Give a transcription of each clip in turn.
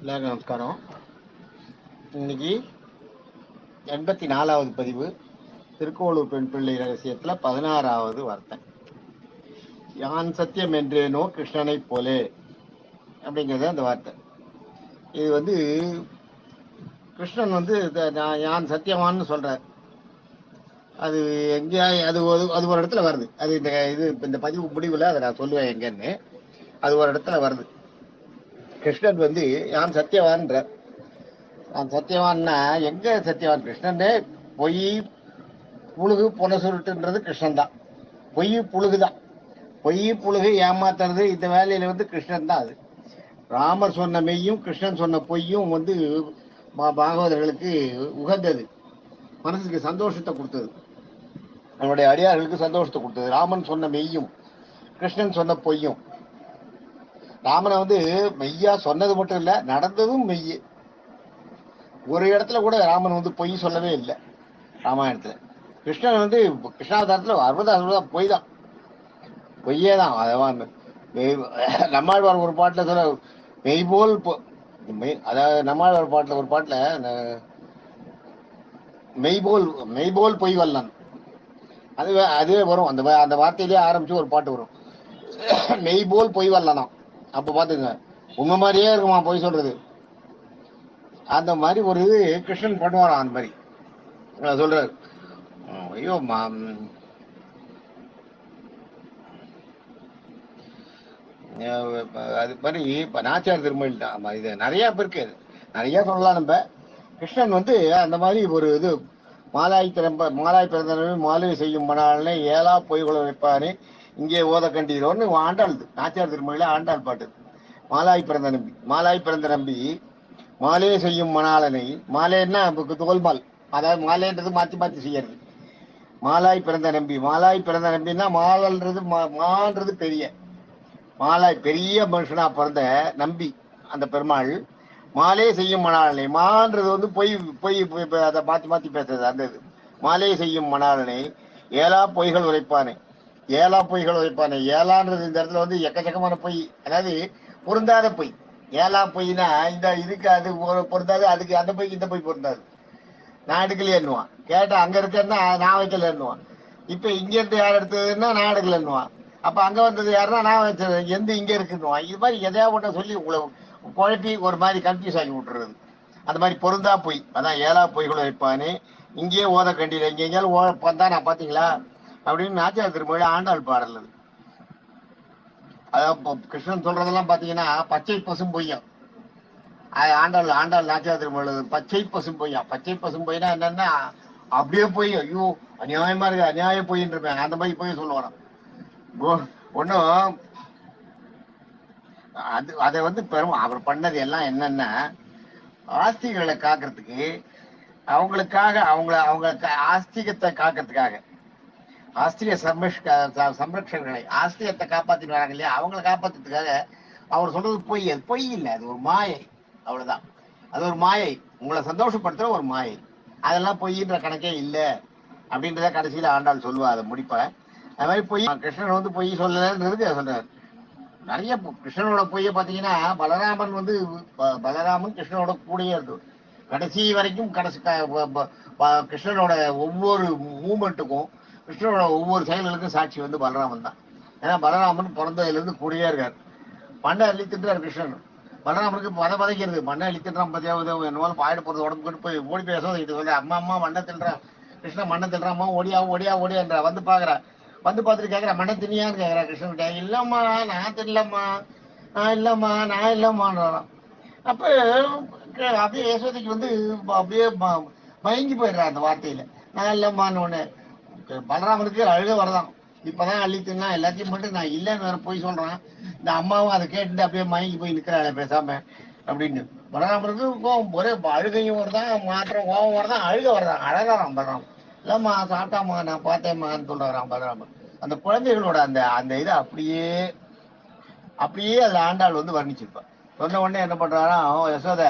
எல்லாருக்கும் நமஸ்காரம். இன்னைக்கு 84வது பதிவு திருக்கோளூர் பெண் பிள்ளை ரகசியத்துல 16வது வார்த்தை. யான் சத்தியம் என்றேனோ கிருஷ்ணனை போலே அப்படிங்கிறது அந்த வார்த்தை. இது கிருஷ்ணன் யான் சத்தியவான்னு சொல்றார். அது எங்கேயா அது ஒரு இடத்துல வருது. அது இந்த பதிவு முடிவுல அதை நான் சொல்லுவேன் எங்கன்னு. அது ஒரு இடத்துல வருது. கிருஷ்ணன் யான் சத்தியவான்ற. நான் சத்தியவான்னா எங்க சத்தியவான்? கிருஷ்ணன் பொய் புழுகு பொன சுருட்டுன்றது கிருஷ்ணன் தான். பொய் புழுகுதான். பொய் புழுகு ஏமாத்துறது இந்த வேலையில கிருஷ்ணன் தான். அது ராமர் சொன்ன மெய்யும் கிருஷ்ணன் சொன்ன பொய்யும் பாகவதர்களுக்கு உகந்தது, மனசுக்கு சந்தோஷத்தை கொடுத்தது, அவனுடைய அடியார்களுக்கு சந்தோஷத்தை கொடுத்தது. ராமன் சொன்ன மெய்யும் கிருஷ்ணன் சொன்ன பொய்யும். ராமனை மெய்யா சொன்னது மட்டும் இல்ல, நடந்ததும் மெய்யே. ஒரு இடத்துல கூட ராமன் பொய் சொல்லவே இல்லை ராமாயணத்துல. கிருஷ்ணன் கிருஷ்ணாவதாரத்துல 60 பொய் தான், பொய்யே தான். அதான் நம்மாழ்வார் ஒரு பாட்டுல சொல்ல மெய்போல், அதாவது நம்மாழ்வார் பாட்டுல ஒரு பாட்டுல மெய்போல் பொய் வல்லன், அதுவே வரும். அந்த வார்த்தையிலேயே ஆரம்பிச்சு ஒரு பாட்டு வரும், மெய்போல் பொய் வல்லனாம். அப்ப பாத்துங்க, உங்க மாதிரியே இருக்குமா பொய் சொல்றது. அந்த மாதிரி ஒரு கிருஷ்ணன் பண்ணுவாராம். அந்த மாதிரி சொல்றாரு. ஐயோ அது மாதிரி இப்ப நாச்சியார் திருமொழி தான். இது நிறைய பேருக்கு நிறைய சொல்லலாம். நம்ம கிருஷ்ணன் அந்த மாதிரி ஒரு மாலாய் பிறந்த மாலை செய்யும் மணாலே ஏலா பொய்குல வைப்பானே இங்கே ஓத கண்டீரோன்னு ஆண்டாள், நாச்சியார் திருமொழியில ஆண்டாள் பாட்டு. மாலாய் பிறந்த நம்பி மாலே செய்யும் மணாலனை. மாலேன்னா தோல்மால், அதாவது மாலேன்றது மாத்தி மாத்தி செய்யறது. மாலாய் பிறந்த நம்பின்னா மாலன்றது மான்றது பெரிய மாலாய், பெரிய மனுஷனா பிறந்த நம்பி அந்த பெருமாள் மாலே செய்யும் மணாலனை. மான்றது பொய் அதை மாத்தி மாத்தி பேசுறது. அந்த மாலே செய்யும் மணாலனை ஏலா பொய்கள் உரைப்பானே. ஏலான்றது இந்த இடத்துல எக்கச்சக்கமான பொய், அதாவது பொருந்தாத பொய். ஏலா பொய்னா இதுக்கு அது பொருந்தாது, அதுக்கு அந்த பொய்க்கு இந்த பொய் பொருந்தாது. நான் எடுக்கலையேன்னுவான். கேட்டா அங்க இருக்கேன்னா நான் வைக்கலன்னுவான். இப்ப இங்க இருந்து யார் எடுத்ததுன்னா நான் எடுக்கலன்னுவான். அப்ப அங்க வந்தது யாருன்னா நான் வச்சது இங்க இருக்குன்னுவான். இது மாதிரி எதையா ஒண்ண சொல்லி உங்களை குழப்பி ஒரு மாதிரி கன்ஃபியூஸ் ஆகி விட்டுறது. அந்த மாதிரி பொருந்தா பொய், அதான் ஏலா பொய்களை வைப்பானே இங்கேயே ஓத கண்டியில. இங்க எங்கேயாலும் வந்தானா பாத்தீங்களா அப்படின்னு நாச்சியார் திருமொழி ஆண்டாள் பாடல். அதான் கிருஷ்ணன் சொல்றதெல்லாம் பாத்தீங்கன்னா பச்சை பசும் பொய்யம். ஆண்டாள் நாச்சியார் திருமொழி பச்சை பசும் பொய்யா. பச்சை பசும் பொய்னா என்னன்னா அப்படியே போய் ஐயோ அநியாயமா இருக்கு, அநியாய பொய்ன்னு இருப்பேன். அந்த மாதிரி போய் சொல்லுவாராம். ஒன்னும் அதை பெரும் அவர் பண்ணது எல்லாம் என்னன்னா ஆஸ்திகளை காக்கிறதுக்கு, அவங்களுக்காக அவங்க ஆஸ்திகத்தை காக்கிறதுக்காக, ஆஸ்திரிய சம்ரட்சகர்களை, ஆஸ்திகத்தை காப்பாத்திட்டு வராங்க இல்லையா, அவங்களை காப்பாத்துறதுக்காக அவர் சொல்றது பொய். அது பொய் இல்லை, அது ஒரு மாயை, அவ்வளவுதான். அது ஒரு மாயை, உங்களை சந்தோஷப்படுத்துற ஒரு மாயை. அதெல்லாம் பொய்ன்ற கணக்கே இல்லை அப்படின்றத கடைசியில ஆண்டாள் சொல்லுவா. அதை முடிப்ப அது மாதிரி பொய். கிருஷ்ணன் பொய் சொல்லலன்றது சொல்றாரு. நிறைய கிருஷ்ணனோட பொய்ய பாத்தீங்கன்னா பலராமன் கிருஷ்ணனோட கூடயே இருக்கு கடைசி வரைக்கும். கிருஷ்ணனோட ஒவ்வொரு மூமெண்ட்டுக்கும், கிருஷ்ணனோட ஒவ்வொரு செயல்களுக்கும் சாட்சி பலராமன் தான். ஏன்னா பலராமன் பிறந்ததுல இருந்து கூடயே இருக்காரு. மண்ணை அள்ளி தின்றார் கிருஷ்ணன். பலராமனுக்கு பதைக்கிறது, மண்ணை அள்ளி தின்றான் பத்தியாவது என்னவாலும் பாயிட போறது உடம்புக்கு போய் ஓடி பேசுவது. இது அம்மா மண்ணை தின்றான் கிருஷ்ணன், மண்ணை தின்றான், ஓடியான்றா. பாக்குறா, பார்த்துட்டு கேட்கறா, மண்ணை தின்னியான்னு கேட்கறா கிருஷ்ணன்கிட்ட. இல்லம்மா நான் தின்னலம்மா, நான் இல்லம்மான்றான். அப்ப அப்படியே யசோதைக்கு அப்படியே மயங்கி போயிடுறா அந்த வார்த்தையில, நான் இல்லம்மான்னு. ஒண்ணு பலராமனுக்கு அழுக வரதான். இப்பதான் அள்ளி தின்னா எல்லாத்தையும் மட்டும் நான் இல்லைன்னு வேற போய் சொல்றான். இந்த அம்மாவும் அதை கேட்டுட்டு அப்படியே மயங்கி போய் நிக்கிறாள் பேசாம அப்படின்னு. பலராமனுக்கு கோவம், ஒரே அழுகையும் வருதான், மாத்திரம் கோவம் வருதான், அழுக வரதான், அழகாராம் பலராமன். இல்லம்மா சாப்பிட்டாமா, நான் பார்த்தேம்மான்னு சொல்றாராம் பலராமன். அந்த குழந்தைகளோட அந்த இதை அப்படியே அதுல ஆண்டாள் வர்ணிச்சிருப்பான். சொன்ன உடனே என்ன பண்றாராம் யசோத,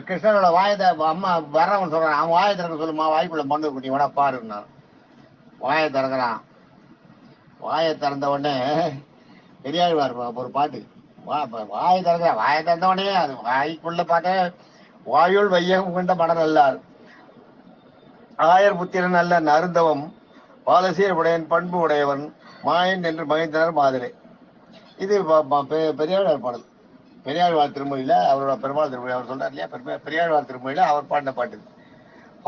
கிருஷ்ணனோட வாயத்தை அம்மா வர்றவன் சொல்றான், அவன் வாயை திறக்க சொல்லுமா, வாய்க்குள்ள மண்ணு குட்டி வேணா பாருன்னா. வாயை திறக்கிறான். வாயை திறந்த உடனே பெரியாழ்வார் ஒரு பாட்டு, வாயை திறந்த உடனே அது வாய்க்குள்ள பார்த்தா வாயுள் வையகம் கொண்ட மடல் அல்லார் ஆயர் புத்திரன் அல்ல நருந்தவம் பாலசீர் உடையன் பண்பு உடையவன் மாயன் என்று மகிழ்ந்தனர் மாதிரி. இது பெரியாழ்வார் பாடல். பெரியாழ்வார் திருமொழியில அவரோட பெருமாள் திருமொழி அவர் சொல்றார் இல்லையா, பெரியாழ்வார் திருமொழியில அவர் பாடின பாட்டு.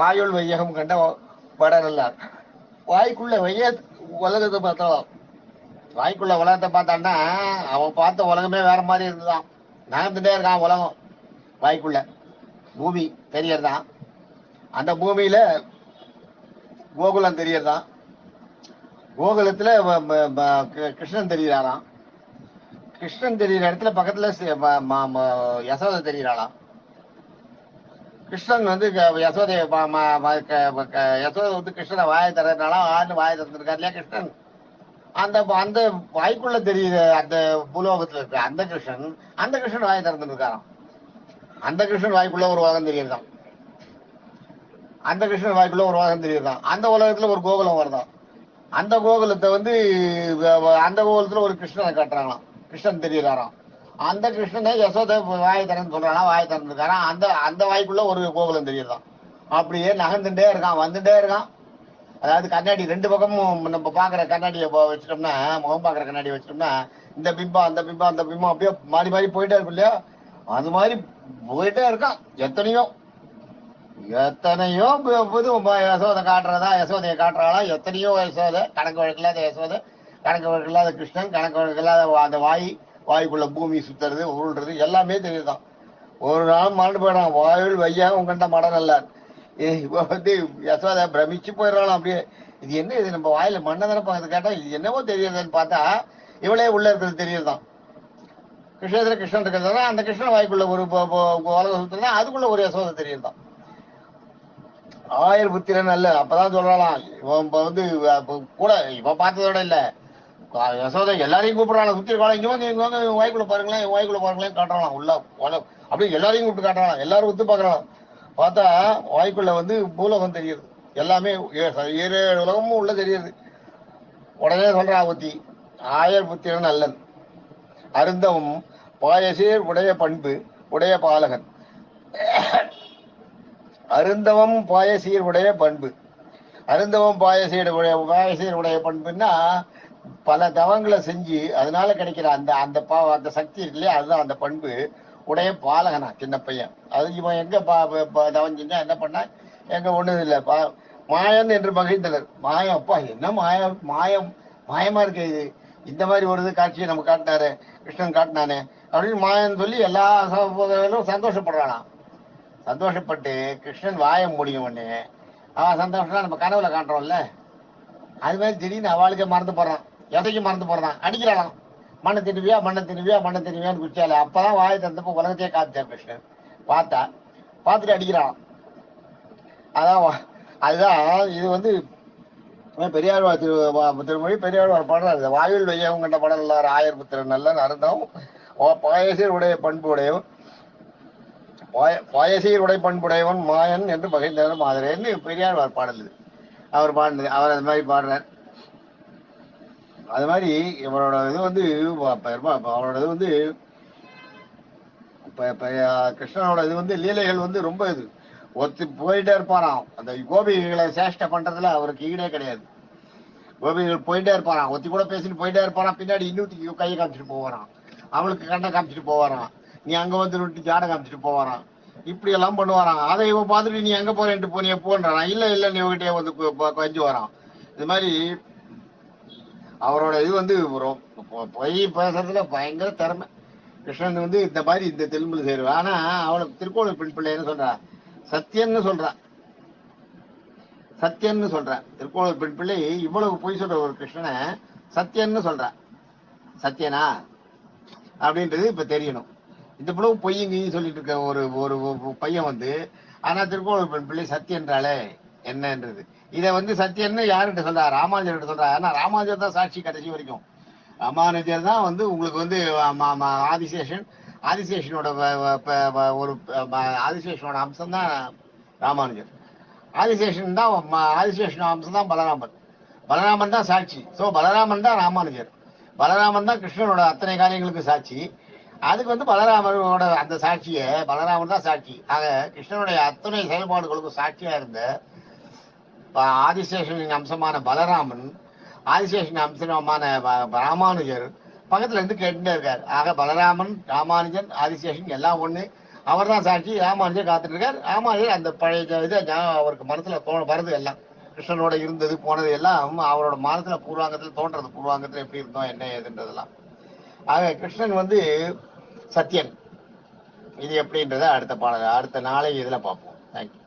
வாயுள் வையகம் கண்ட மடல் அல்லார். வாய்க்குள்ள வைய உலகத்தை பார்த்தாலும் வாய்க்குள்ள உலகத்தை பார்த்தான்னா அவன் பார்த்த உலகமே வேற மாதிரி இருந்துதான். நகர்ந்துட்டே இருக்கான் உலகம். வாய்க்குள்ள பூமி தெரியறதான். அந்த பூமியில கோகுலம் தெரியறதான். கோகுலத்துல கிருஷ்ணன் தெரிகிறாராம். கிருஷ்ணன் தெரிகிற இடத்துல பக்கத்துல யசோதை தெரிகிறாளாம். கிருஷ்ணன் வந்து யசோதை வந்து கிருஷ்ணனை வாயை தரனாலும் ஆண்டு வாயை திறந்துருக்காரு இல்லையா கிருஷ்ணன். அந்த அந்த வாய்க்குள்ள தெரியுற அந்த பூலோகத்துல இருக்க அந்த கிருஷ்ணன் வாயை திறந்துட்டு இருக்காராம். அந்த கிருஷ்ணன் வாய்க்குள்ள ஒரு உலகம் தெரியுதுதான். அந்த கிருஷ்ணன் வாய்க்குள்ள ஒரு உலகம் தெரியுதுதான். அந்த உலகத்துல ஒரு கோகுலம் வருதான். அந்த கோகுலத்தை வந்து அந்த கோகுலத்துல ஒரு கிருஷ்ணனை காட்டுறாங்களாம். கிருஷ்ணன் தெரியுறாராம். அந்த கிருஷ்ணனை யசோதை வாயை திறந்து சொல்றானா வாயை திறந்துருக்காராம். அந்த அந்த வாய்க்குள்ள ஒரு கோகுலம் தெரியுதுதான். அப்படியே நகர்ந்துட்டே இருக்கான், வந்துட்டே இருக்கான். அதாவது கண்ணாடி ரெண்டு பக்கமும் நம்ம பாக்குற கண்ணாடியை வச்சிட்டோம்னா, முகம் பாக்குற கண்ணாடி வச்சிட்டோம்னா இந்த பிம்பம் அந்த பிம்பம் அந்த பிம்பம் அப்படியே மாறி மாறி போயிட்டே இருக்கும் இல்லையா, அது மாதிரி போயிட்டே இருக்கான். எத்தனையோ யசோதை காட்டுறதா, யசோதையை காட்டுறாளா, எத்தனையோ யசோதை, கணக்கு வழக்கு இல்லாத யசோதை, கணக்கு வழக்கு இல்லாத கிருஷ்ணன், கணக்கு வழக்கு இல்லாத அந்த வாய்க்குள்ள பூமி சுத்துறது உருள்றது எல்லாமே தெரியுதான். ஒரு நாள் மறந்து போயிடான். வாயுள் வையாக உங்கண்ட மடம் நல்லார். இப்ப வந்து யசோதை பிரமிச்சு போயிடறாலும் அப்படியே. இது என்ன, இது நம்ம வாயில மண்ணதான பார்த்து கேட்டா இது என்னவோ தெரியுதுன்னு பார்த்தா இவளே உள்ள இருக்கிறது தெரியுதுதான். கிருஷ்ணத்துல கிருஷ்ணன் இருக்கிறது அந்த கிருஷ்ணன் வாய்க்குள்ள ஒரு உலகம் சுத்துறதா, அதுக்குள்ள ஒரு யசோதை தெரியுதுதான். ஆயர் புத்திரன் அல்ல. அப்பதான் சொல்றாளாம் இவன் வந்து கூட இவன் பார்த்ததோட இல்ல, யசோதை எல்லாரையும் கூப்பிடுறாங்க. சுத்தி இருக்காங்க, இங்க வாங்க இங்க வாங்க, வாய்க்குள்ள பாருங்களேன் வாய்க்குள்ள பாருங்களேன் காட்டுறான். உள்ள அப்படியே எல்லாரையும் கூப்பிட்டு காட்டுறான். எல்லாரும் ஒத்து பாக்குறான். பார்த்தா வாய்க்குள்ள வந்து பூலோகம் தெரியுது. எல்லாமே 7 உலகமும் உள்ள தெரியுது. உடனே சொல்றா புத்தி, ஆயர் புத்திரன் அல்லன் அருந்தவும் பாயசீர் உடைய பண்பு உடைய பாலகன். அருந்தவம் பாயசீர் உடைய பண்பு. அருந்தவம் பாயசீர் உடைய பண்புன்னா பல தவங்களை செஞ்சு அதனால கிடைக்கிற அந்த அந்த அந்த சக்தி இருக்கு இல்லையா, அதுதான் அந்த பண்பு உடைய பாலகனா சின்ன பையன். அது இவன் எங்க தவம் செஞ்சா என்ன பண்ணா எங்க ஒண்ணு இல்லை. மாயன் என்று மகிழ்ந்தனர். மாயம், அப்பா என்ன மாயமா இருக்கு இது, இந்த மாதிரி ஒரு காட்சியை நம்ம காட்டினாரு கிருஷ்ணன் காட்டினானே அப்படின்னு மாயன் சொல்லி எல்லா சந்தோஷப்படுறானா. சந்தோஷப்பட்டு கிருஷ்ணன் வாய முடியும் உடனே அவன் சந்தோஷம் நம்ம கனவுல காட்டுறோம்ல, அது மாதிரி திடீர்னு அவளுக்கே மறந்து போறான், எதைக்கும் மறந்து போறான். அடிக்கிறாளாம், மண்ணை திருவியான்னு குச்சால. அப்பதான் வாயை திறந்தப்போ உலகத்தையே காத்துட்டார் கிருஷ்ணன். பார்த்துட்டு அடிக்கிறாளாம். அதுதான் இது வந்து பெரியாழ்வார் திருமொழி. பெரியாழ்வார் பாடுறாரு, வாயுள் வையகம் கண்ட படம் எல்லாரும் ஆயர் புத்திரன் நல்ல அருந்தவும் பாயசீர் உடைய பண்பு உடையவன் பாயசீர் உடை பண்புடையவன் மாயன் என்று மகிழ்ந்தவன் மாதிரின்னு பெரியாழ்வார் பாடல். இது அவர் பாடினது. அவர் அது மாதிரி பாடுறார். அது மாதிரி இவரோட இது வந்து அவரோட இது வந்து கிருஷ்ணனோட இது வந்து லீலைகள் வந்து ரொம்ப இது ஒத்து போயிட்டே இருப்பாராம். அந்த கோபிகளை சேஷ்டை பண்றதுல அவருக்கு ஈடே கிடையாது. கோபிகள் போயிட்டே இருப்பாராம், ஒத்தி கூட பேசிட்டு போயிட்டே இருப்பாராம். பின்னாடி இன்னொருத்தி கையை காமிச்சிட்டு போவாராம், அவளுக்கு கண்ணை காமிச்சிட்டு போவாராம், நீ அங்க வந்து ஜாடை காமிச்சிட்டு போவாராம். இப்படி எல்லாம் பண்ணுவாராம். அதை இவன் பார்த்துட்டு நீ எங்க போறேன்ட்டு போனிய போன்றான். இல்ல நீ உங்ககிட்டயே வந்து கொஞ்சம் வரான். இது மாதிரி அவரோட இது வந்து பொய் பேசுறதுல பயங்கர திறமை. கிருஷ்ணன் வந்து இந்த மாதிரி இந்த தெலுங்குல சேருவா. ஆனா அவளுக்கு திருக்கோளூர் பெண் பிள்ளைன்னு சொல்றா, சத்தியன்னு சொல்றா. திருக்கோளூர் பெண் பிள்ளை இவ்வளவு பொய் சொல்ற ஒரு கிருஷ்ணனை சத்தியன்னு சொல்றா. சத்தியனா அப்படின்றது இப்ப தெரியணும். இந்த பிள்ளை பொய்யங்கன்னு சொல்லிட்டு இருக்க ஒரு ஒரு பையன் வந்து, ஆனா திருக்கோளூர் பெண் பிள்ளை சத்தியன்றாலே என்னன்றது. இதை வந்து சத்தியன்னு யாருகிட்ட சொல்றா, ராமானுஜர்கிட்ட சொல்றா. ஆனா ராமானுஜர் தான் சாட்சி கடைசி வரைக்கும். ராமானுஜர் தான் வந்து உங்களுக்கு வந்து ஆதிசேஷனோட ஒரு ஆதிசேஷனோட அம்சம் தான் ராமானுஜர். ஆதிசேஷன் அம்சம் தான் பலராமன் தான் சாட்சி. சோ பலராமன் தான் ராமானுஜர். பலராமன் தான் கிருஷ்ணனோட அத்தனை காரியங்களுக்கு சாட்சி. அதுக்கு வந்து பலராமரோட அந்த சாட்சிய பலராமன் தான் சாட்சி. ஆக கிருஷ்ணனுடைய அத்தனை செயல்பாடுகளுக்கும் சாட்சியா இருந்த ஆதிசேஷனின் அம்சமான பலராமன், ஆதிசேஷன் அம்சமான ராமானுஜர் பக்கத்துல இருந்து கேட்டுட்டே இருக்காரு. ஆக பலராமன், ராமானுஜன், ஆதிசேஷன் எல்லாம் ஒண்ணு. அவர் தான் சாட்சி. ராமானுஜர் காத்துட்டு இருக்காரு. ராமானுஜர் அந்த பழைய இது அவருக்கு மனசுல வருது எல்லாம். கிருஷ்ணனோட இருந்தது போனது எல்லாம் அவரோட மனசுல பூர்வாங்கத்துல தோன்றது. பூர்வாங்கத்துல எப்படி இருந்தோம் என்ன ஏதுன்றதெல்லாம். ஆக கிருஷ்ணன் வந்து சத்தியன். இது எப்படின்றத அடுத்த நாளை இதுல பார்ப்போம். தேங்க்யூ.